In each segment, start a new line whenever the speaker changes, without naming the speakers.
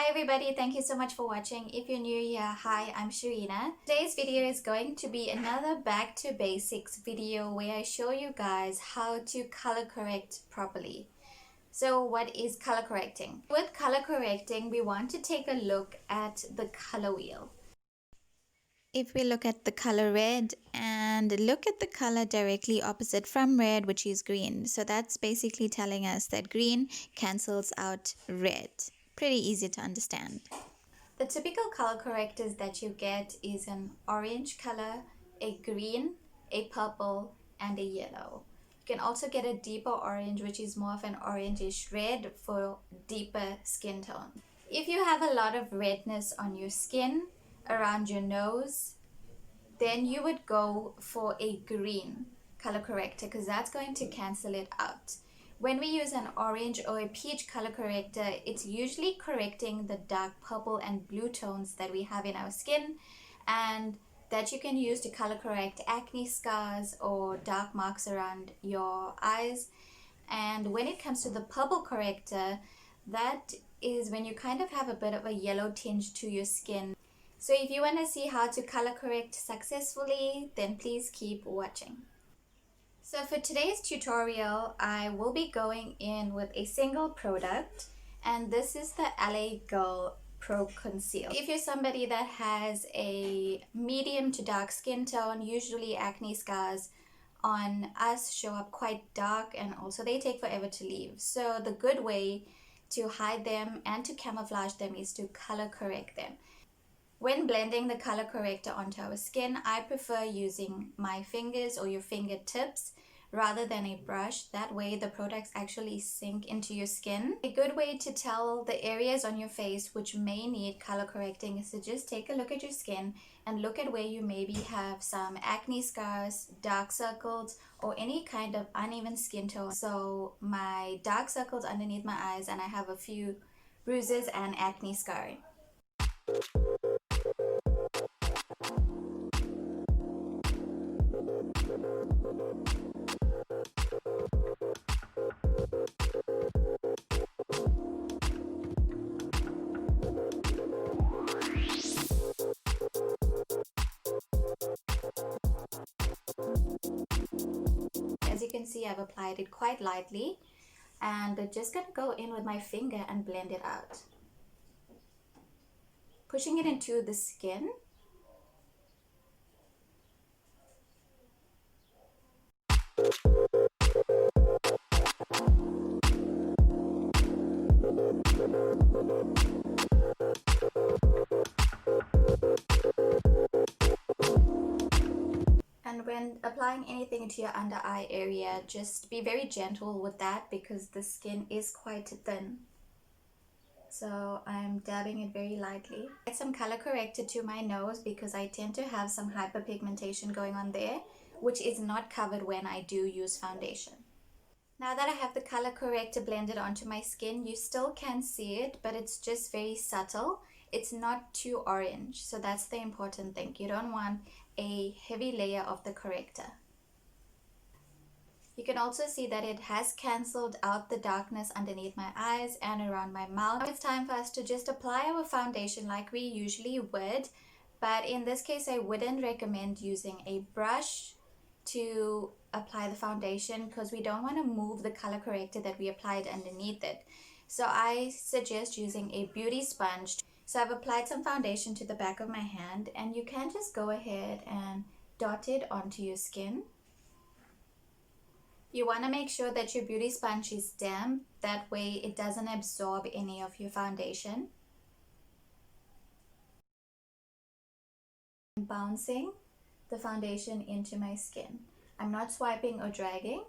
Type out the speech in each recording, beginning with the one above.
Hi everybody, thank you so much for watching. If you're new here, hi, I'm Sherena. Today's video is going to be another back to basics video where I show you guys how to color correct properly. So what is color correcting? With color correcting, we want to take a look at the color wheel. If we look at the color red and look at the color directly opposite from red, which is green. So that's basically telling us that green cancels out red. Pretty easy to understand. The typical color correctors that you get is an orange color, a green, a purple, and a yellow. You can also get a deeper orange, which is more of an orangish red for deeper skin tone. If you have a lot of redness on your skin, around your nose, then you would go for a green color corrector because that's going to cancel it out. When we use an orange or a peach color corrector, it's usually correcting the dark purple and blue tones that we have in our skin, and that you can use to color correct acne scars or dark marks around your eyes. And when it comes to the purple corrector, that is when you kind of have a bit of a yellow tinge to your skin. So if you want to see how to color correct successfully, then please keep watching. So for today's tutorial, I will be going in with a single product, and this is the LA Girl Pro Conceal. If you're somebody that has a medium to dark skin tone, usually acne scars on us show up quite dark, and also they take forever to leave. So the good way to hide them and to camouflage them is to color correct them. When blending the color corrector onto our skin, I prefer using my fingers or your fingertips rather than a brush. That way the products actually sink into your skin. A good way to tell the areas on your face which may need color correcting is to just take a look at your skin and look at where you maybe have some acne scars, dark circles, or any kind of uneven skin tone. So my dark circles underneath my eyes, and I have a few bruises and acne scarring. As you can see, I've applied it quite lightly, and I'm just going to go in with my finger and blend it out. Pushing it into the skin. And when applying anything into your under eye area, just be very gentle with that because the skin is quite thin. So I'm dabbing it very lightly. Add some color corrector to my nose because I tend to have some hyperpigmentation going on there, which is not covered when I do use foundation. Now that I have the color corrector blended onto my skin, you still can see it, but it's just very subtle. It's not too orange, so that's the important thing. You don't want a heavy layer of the corrector. You can also see that it has cancelled out the darkness underneath my eyes and around my mouth. Now it's time for us to just apply our foundation like we usually would, but in this case I wouldn't recommend using a brush to apply the foundation because we don't want to move the color corrector that we applied underneath it. So I suggest using a beauty sponge. So I've applied some foundation to the back of my hand, and you can just go ahead and dot it onto your skin. You want to make sure that your beauty sponge is damp, that way it doesn't absorb any of your foundation. I'm bouncing the foundation into my skin. I'm not swiping or dragging.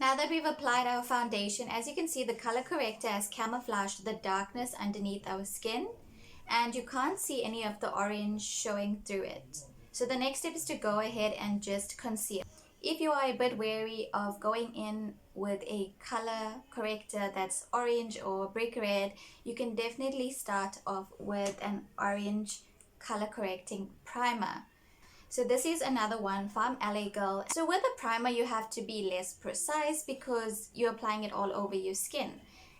Now that we've applied our foundation, as you can see, the color corrector has camouflaged the darkness underneath our skin, and you can't see any of the orange showing through it. So the next step is to go ahead and just conceal. If you are a bit wary of going in with a color corrector that's orange or brick red, you can definitely start off with an orange color correcting primer. So this is another one from LA Girl. So with a primer, you have to be less precise because you're applying it all over your skin.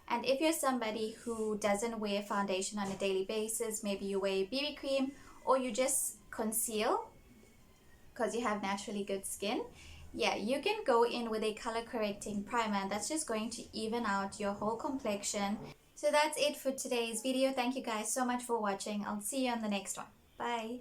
And if you're somebody who doesn't wear foundation on a daily basis, maybe you wear BB cream or you just conceal because you have naturally good skin, yeah, you can go in with a color correcting primer, and that's just going to even out your whole complexion. So that's it for today's video. Thank you guys so much for watching. I'll see you on the next one. Bye.